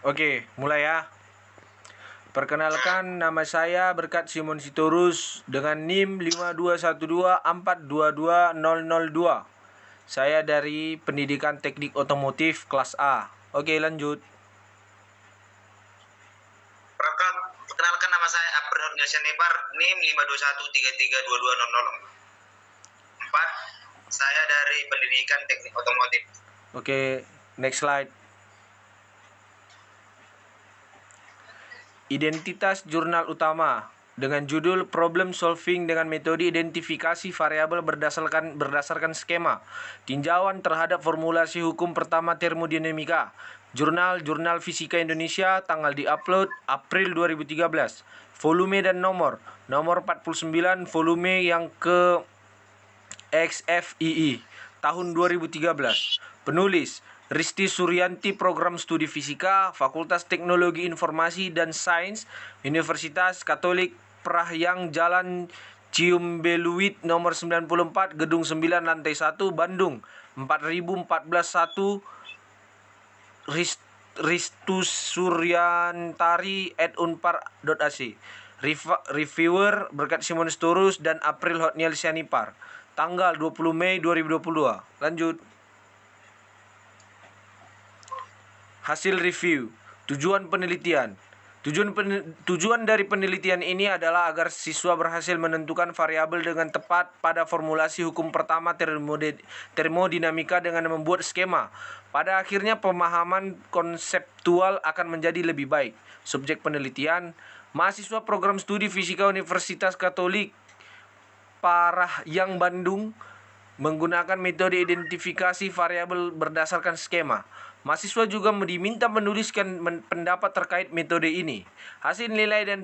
Oke, mulai ya. Perkenalkan, nama saya Berkat Simon Sitorus dengan NIM 5212422002. Saya dari Pendidikan Teknik Otomotif kelas A. Oke, lanjut. Perkenalkan, nama saya April Hotniel Sianipar, NIM 52133220004. Saya dari Pendidikan Teknik Otomotif. Oke, next slide. Identitas jurnal utama dengan judul Problem Solving dengan metode identifikasi variabel berdasarkan skema. Tinjauan terhadap formulasi hukum pertama termodinamika. Jurnal Fisika Indonesia, tanggal diupload April 2013. Volume dan nomor 49, volume yang ke XFII tahun 2013. Penulis Risti Suryanti, Program Studi Fisika, Fakultas Teknologi Informasi dan Sains, Universitas Katolik Prahyang, Jalan Ciumbeluit nomor 94, Gedung 9, lantai 1, Bandung 4014 1, Ristus Suryantari @unpar.ac. Reviewer Berkat Simon Sitorus dan April Hotniel Sianipar, tanggal 20 Mei 2022. Lanjut. Hasil review. Tujuan penelitian. Tujuan dari penelitian ini adalah agar siswa berhasil menentukan variabel dengan tepat pada formulasi hukum pertama termodinamika dengan membuat skema. Pada akhirnya pemahaman konseptual akan menjadi lebih baik. Subjek penelitian, mahasiswa program studi fisika Universitas Katolik Parahyang Bandung menggunakan metode identifikasi variabel berdasarkan skema. Mahasiswa juga diminta menuliskan pendapat terkait metode ini. Hasil nilai dan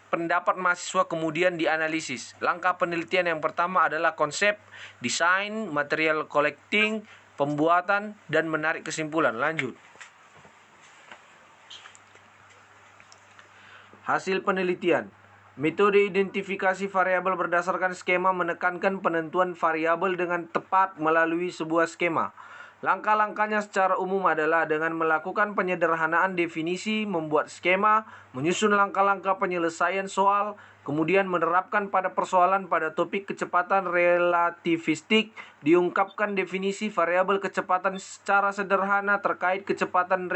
pendapat mahasiswa kemudian dianalisis. Langkah penelitian yang pertama adalah konsep, desain, material collecting, pembuatan, dan menarik kesimpulan. Lanjut. Hasil penelitian. Metode identifikasi variabel berdasarkan skema menekankan penentuan variabel dengan tepat melalui sebuah skema. Langkah-langkahnya secara umum adalah dengan melakukan penyederhanaan definisi, membuat skema, menyusun langkah-langkah penyelesaian soal, kemudian menerapkan pada persoalan pada topik kecepatan relativistik, diungkapkan definisi variabel kecepatan secara sederhana terkait kecepatan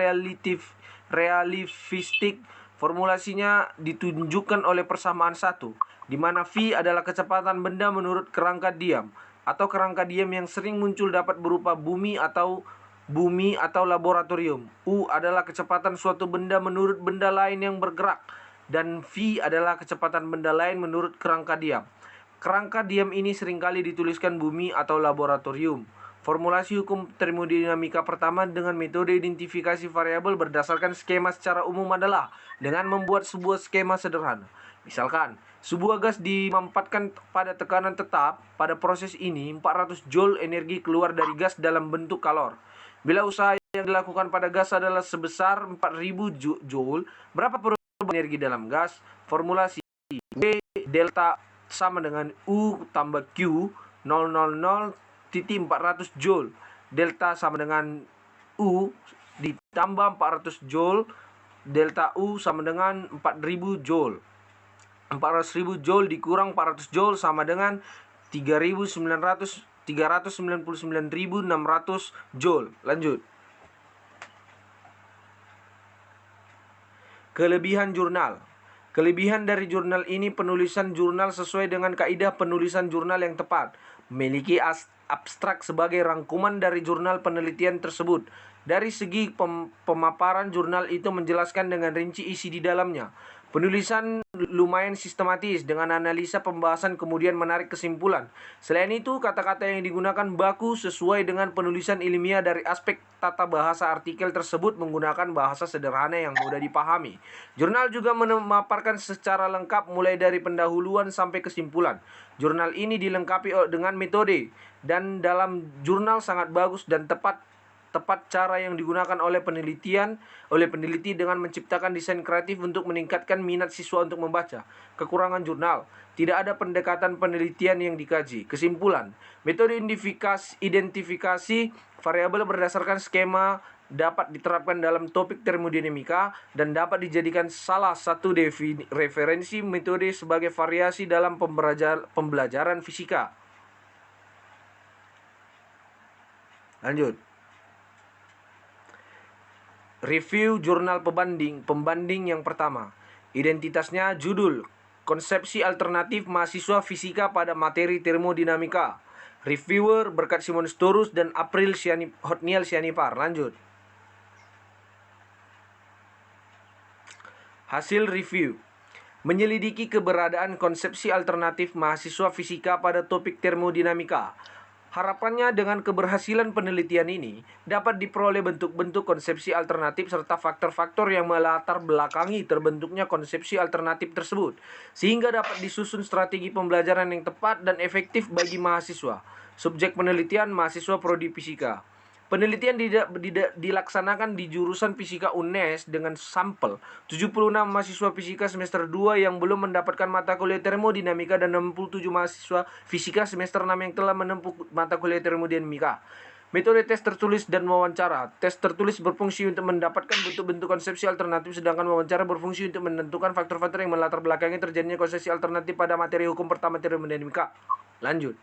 relativistik. Formulasinya ditunjukkan oleh persamaan 1, di mana V adalah kecepatan benda menurut kerangka diam, atau kerangka diam yang sering muncul dapat berupa bumi atau laboratorium. U adalah kecepatan suatu benda menurut benda lain yang bergerak, dan V adalah kecepatan benda lain menurut kerangka diam. Kerangka diam ini seringkali dituliskan bumi atau laboratorium. Formulasi hukum termodinamika pertama dengan metode identifikasi variabel berdasarkan skema secara umum adalah dengan membuat sebuah skema sederhana. Misalkan, sebuah gas dimampatkan pada tekanan tetap. Pada proses ini, 400 Joule energi keluar dari gas dalam bentuk kalor. Bila usaha yang dilakukan pada gas adalah sebesar 4000 Joule, berapa perubahan energi dalam gas? Formulasi W delta sama dengan U tambah Q 000,400 Joule. Delta sama dengan U ditambah 400 Joule. Delta U sama dengan 4000 Joule. 400.000 Joule dikurang 400 Joule sama dengan 399.600 Joule. Lanjut. Kelebihan jurnal. Kelebihan dari jurnal ini, penulisan jurnal sesuai dengan kaidah penulisan jurnal yang tepat. Memiliki abstrak sebagai rangkuman dari jurnal penelitian tersebut. Dari segi pemaparan, jurnal itu menjelaskan dengan rinci isi di dalamnya. Penulisan lumayan sistematis dengan analisa pembahasan kemudian menarik kesimpulan. Selain itu, kata-kata yang digunakan baku sesuai dengan penulisan ilmiah. Dari aspek tata bahasa, artikel tersebut menggunakan bahasa sederhana yang mudah dipahami. Jurnal juga memaparkan secara lengkap mulai dari pendahuluan sampai kesimpulan. Jurnal ini dilengkapi dengan metode, dan dalam jurnal sangat bagus dan tepat tepat cara yang digunakan oleh peneliti dengan menciptakan desain kreatif untuk meningkatkan minat siswa untuk membaca. Kekurangan jurnal. Tidak ada pendekatan penelitian yang dikaji. Kesimpulan, metode identifikasi variabel berdasarkan skema dapat diterapkan dalam topik termodinamika dan dapat dijadikan salah satu referensi metode sebagai variasi dalam pembelajaran fisika. Lanjut. Review jurnal pembanding yang pertama. Identitasnya judul, konsepsi alternatif mahasiswa fisika pada materi termodinamika. Reviewer Berkat Simonus dan April Hotniel Sianipar. Lanjut. Hasil review. Menyelidiki keberadaan konsepsi alternatif mahasiswa fisika pada topik termodinamika. Harapannya dengan keberhasilan penelitian ini dapat diperoleh bentuk-bentuk konsepsi alternatif serta faktor-faktor yang melatar belakangi terbentuknya konsepsi alternatif tersebut, sehingga dapat disusun strategi pembelajaran yang tepat dan efektif bagi mahasiswa. Subjek penelitian mahasiswa prodi fisika. Penelitian dilaksanakan di jurusan Fisika UNES dengan sampel 76 mahasiswa fisika semester 2 yang belum mendapatkan mata kuliah termodinamika dan 67 mahasiswa fisika semester 6 yang telah menempuh mata kuliah termodinamika. Metode tes tertulis dan wawancara. Tes tertulis berfungsi untuk mendapatkan bentuk-bentuk konsepsi alternatif, sedangkan wawancara berfungsi untuk menentukan faktor-faktor yang melatar belakangi terjadinya konsepsi alternatif pada materi hukum pertama termodinamika. Lanjut.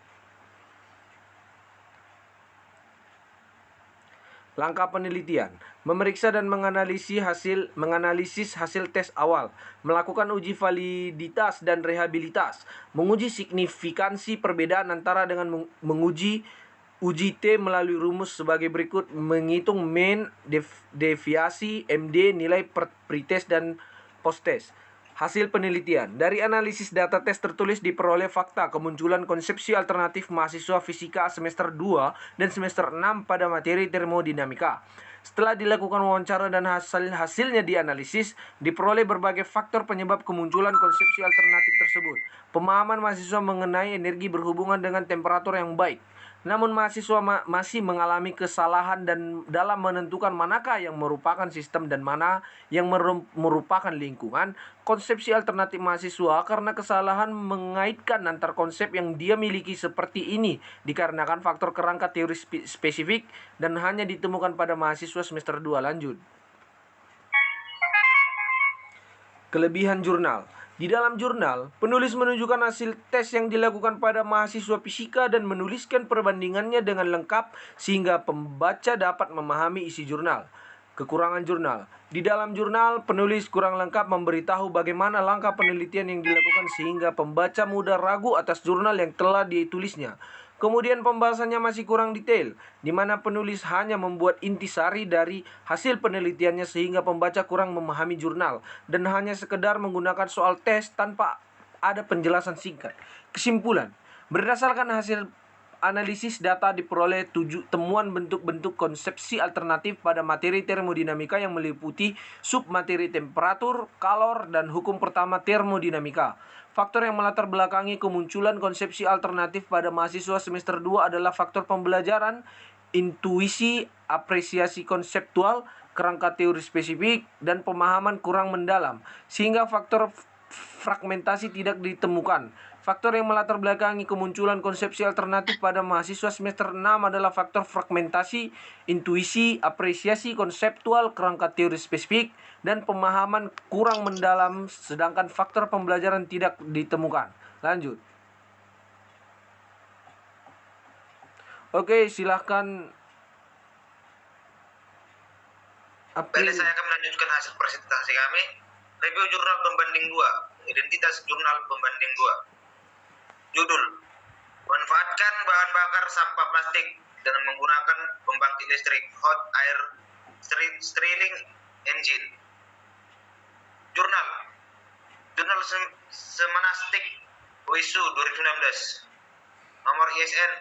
Langkah penelitian, memeriksa dan menganalisis hasil tes awal, melakukan uji validitas dan rehabilitas, menguji signifikansi perbedaan antara dengan menguji uji T melalui rumus sebagai berikut, menghitung mean, deviasi, MD, nilai pretest dan posttest. Hasil penelitian. Dari analisis data tes tertulis diperoleh fakta kemunculan konsepsi alternatif mahasiswa fisika semester 2 dan semester 6 pada materi termodinamika. Setelah dilakukan wawancara dan hasilnya dianalisis, diperoleh berbagai faktor penyebab kemunculan konsepsi alternatif tersebut. Pemahaman mahasiswa mengenai energi berhubungan dengan temperatur yang baik. Namun mahasiswa masih mengalami kesalahan dalam menentukan manakah yang merupakan sistem dan mana yang merupakan lingkungan. Konsepsi alternatif mahasiswa karena kesalahan mengaitkan antar konsep yang dia miliki seperti ini dikarenakan faktor kerangka teori spesifik dan hanya ditemukan pada mahasiswa semester 2. Lanjut. Kelebihan jurnal. Di dalam jurnal, penulis menunjukkan hasil tes yang dilakukan pada mahasiswa fisika dan menuliskan perbandingannya dengan lengkap sehingga pembaca dapat memahami isi jurnal. Kekurangan jurnal. Di dalam jurnal, penulis kurang lengkap memberitahu bagaimana langkah penelitian yang dilakukan sehingga pembaca mudah ragu atas jurnal yang telah ditulisnya. Kemudian pembahasannya masih kurang detail, di mana penulis hanya membuat intisari dari hasil penelitiannya sehingga pembaca kurang memahami jurnal dan hanya sekedar menggunakan soal tes tanpa ada penjelasan singkat. Kesimpulan, berdasarkan hasil analisis data diperoleh 7 temuan bentuk-bentuk konsepsi alternatif pada materi termodinamika yang meliputi submateri temperatur, kalor, dan hukum pertama termodinamika. Faktor yang melatar belakangi kemunculan konsepsi alternatif pada mahasiswa semester 2 adalah faktor pembelajaran, intuisi, apresiasi konseptual, kerangka teori spesifik, dan pemahaman kurang mendalam, sehingga faktor fragmentasi tidak ditemukan. Faktor yang melatar belakangi kemunculan konsepsi alternatif pada mahasiswa semester 6 adalah faktor fragmentasi, intuisi, apresiasi konseptual, kerangka teori spesifik, dan pemahaman kurang mendalam, sedangkan faktor pembelajaran tidak ditemukan. Lanjut. Oke, silahkan. Baik, saya akan melanjutkan hasil presentasi kami. Review jurnal pembanding 2, identitas jurnal pembanding 2. Judul, manfaatkan bahan bakar sampah plastik dengan menggunakan pembangkit listrik hot air stirring engine. Jurnal Semanastik WISU 2019, nomor ISN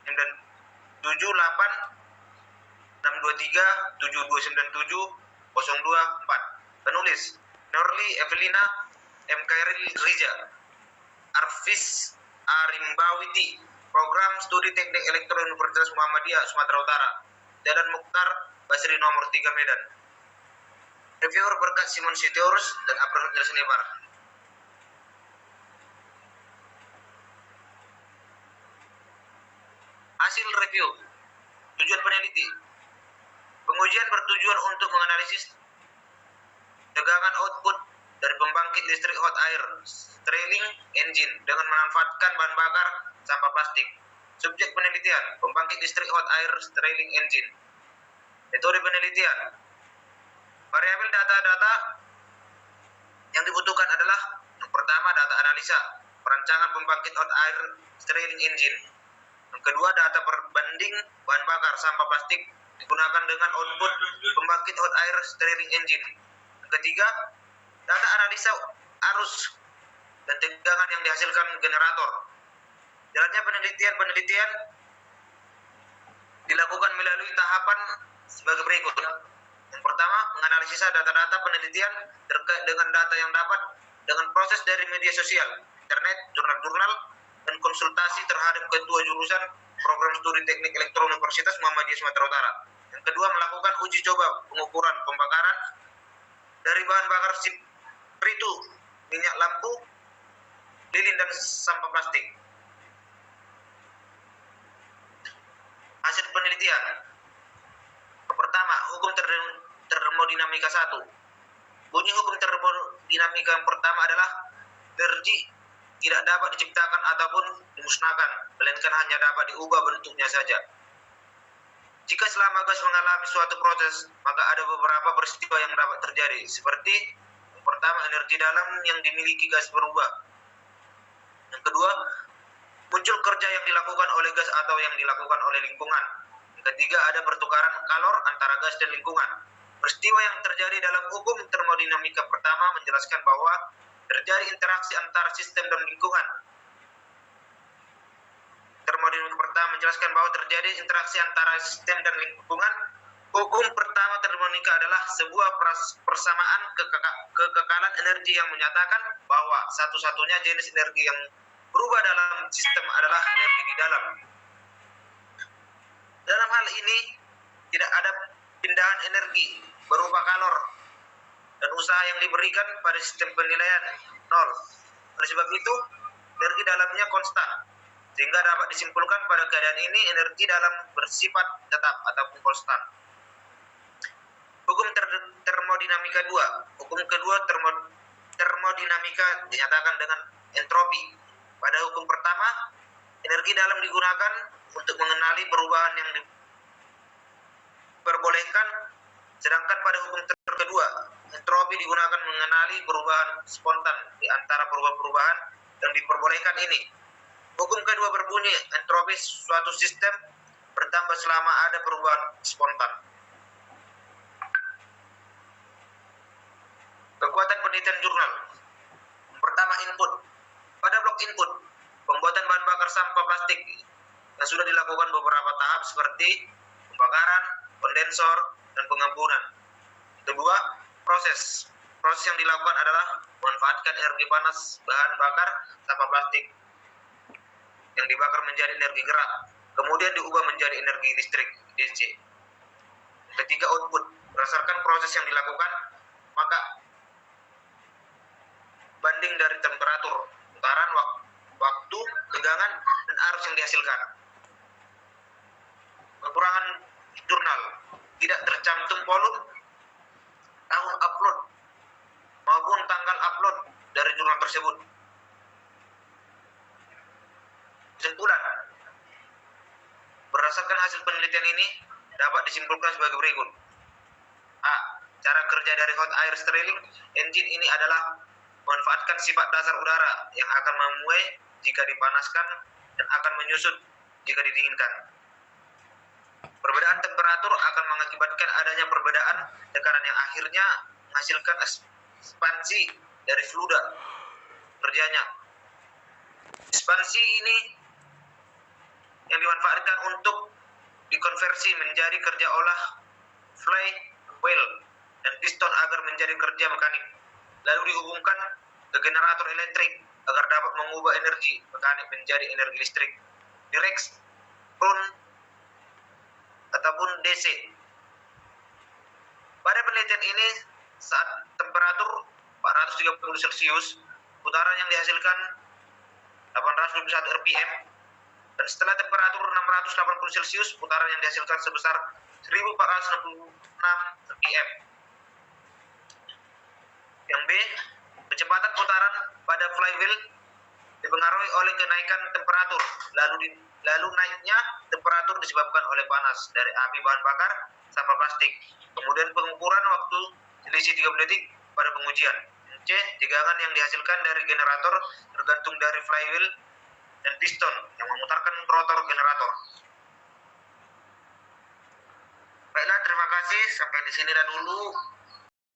978 623 7297 024. Penulis Norli Evelina M. Kairil Riza, Arvis Arimbawiti, Program Studi Teknik Elektro Universitas Muhammadiyah Sumatera Utara. Dadan Mukhtar Basri nomor 3 Medan. Reviewer berkat Simon Sitiorus dan Abraham Nelson Ibar. Hasil review. Tujuan peneliti. Pengujian bertujuan untuk menganalisis tegangan output dari pembangkit listrik hot air Stirling engine dengan memanfaatkan bahan bakar sampah plastik. Subjek penelitian, pembangkit listrik hot air Stirling engine. Metode penelitian. Variabel data-data yang dibutuhkan adalah yang pertama data analisa perancangan pembangkit hot air Stirling engine. Yang kedua data perbanding bahan bakar sampah plastik digunakan dengan output pembangkit hot air Stirling engine. Yang ketiga data analisa arus dan tegangan yang dihasilkan generator. Jalannya penelitian dilakukan melalui tahapan sebagai berikut. Yang pertama, menganalisis data-data penelitian terkait dengan data yang dapat dengan proses dari media sosial, internet, jurnal-jurnal, dan konsultasi terhadap ketua jurusan program studi teknik elektro Universitas Muhammadiyah Sumatera Utara. Yang kedua, melakukan uji coba pengukuran pembakaran dari bahan bakar spiritu, minyak lampu, lilin, dan sampah plastik. Hasil penelitian. Pertama, hukum termodinamika 1. Bunyi hukum termodinamika yang pertama adalah energi tidak dapat diciptakan ataupun dimusnahkan, melainkan hanya dapat diubah bentuknya saja. Jika selama gas mengalami suatu proses, maka ada beberapa peristiwa yang dapat terjadi, seperti yang pertama, energi dalam yang dimiliki gas berubah. Yang kedua, muncul kerja yang dilakukan oleh gas atau yang dilakukan oleh lingkungan. Yang ketiga, ada pertukaran kalor antara gas dan lingkungan. Peristiwa yang terjadi dalam hukum termodinamika pertama menjelaskan bahwa terjadi interaksi antara sistem dan lingkungan. Termodinamika pertama menjelaskan bahwa terjadi interaksi antara sistem dan lingkungan. Hukum pertama termodinamika adalah sebuah persamaan kekekalan energi yang menyatakan bahwa satu-satunya jenis energi yang berubah dalam sistem adalah energi di dalam. Dalam hal ini, tidak ada pindahan energi berupa kalor dan usaha yang diberikan pada sistem penilaian nol. Oleh sebab itu, energi dalamnya konstan, sehingga dapat disimpulkan pada keadaan ini energi dalam bersifat tetap ataupun konstan. Hukum termodinamika 2. Hukum kedua termodinamika dinyatakan dengan entropi. Pada hukum pertama, energi dalam digunakan untuk mengenali perubahan yang diperbolehkan, sedangkan pada hukum kedua, entropi digunakan mengenali perubahan spontan di antara perubahan yang diperbolehkan ini. Hukum kedua berbunyi, entropi suatu sistem bertambah selama ada perubahan spontan. Kekuatan penelitian jurnal. Pertama, input. Pada blok input, pembuatan bahan bakar sampah plastik yang sudah dilakukan beberapa tahap seperti pembakaran, kondensor, dan pengembunan. Kedua, proses. Proses yang dilakukan adalah memanfaatkan energi panas bahan bakar sampah plastik yang dibakar menjadi energi gerak, kemudian diubah menjadi energi listrik DC. Ketiga, output. Berdasarkan proses yang dilakukan, maka banding dari temperatur, putaran, waktu, tegangan, dan arus yang dihasilkan. Kekurangan jurnal. Tidak tercantum volume, tahun upload, maupun tanggal upload dari jurnal tersebut. Kesimpulan. Berdasarkan hasil penelitian ini, dapat disimpulkan sebagai berikut. A. Cara kerja dari hot air Stirling engine ini adalah memanfaatkan sifat dasar udara yang akan memuai jika dipanaskan dan akan menyusut jika didinginkan. Perbedaan temperatur akan mengakibatkan adanya perbedaan tekanan yang akhirnya menghasilkan ekspansi dari fluida kerjanya. Ekspansi ini yang dimanfaatkan untuk dikonversi menjadi kerja olah flywheel dan piston agar menjadi kerja mekanik, lalu dihubungkan ke generator elektrik agar dapat mengubah energi mekanik menjadi energi listrik direct current ataupun DC. Pada penelitian ini, saat temperatur 430 Celcius, putaran yang dihasilkan 821 rpm, dan setelah temperatur 680 Celcius, putaran yang dihasilkan sebesar 1466 rpm. Yang B, kecepatan putaran pada flywheel dipengaruhi oleh kenaikan temperatur, lalu naiknya temperatur disebabkan oleh panas dari api bahan bakar sampah plastik. Kemudian pengukuran waktu selisih 30 detik pada pengujian. C, tegangan yang dihasilkan dari generator tergantung dari flywheel dan piston yang memutarkan rotor generator. Baiklah, terima kasih. Sampai di sini dulu.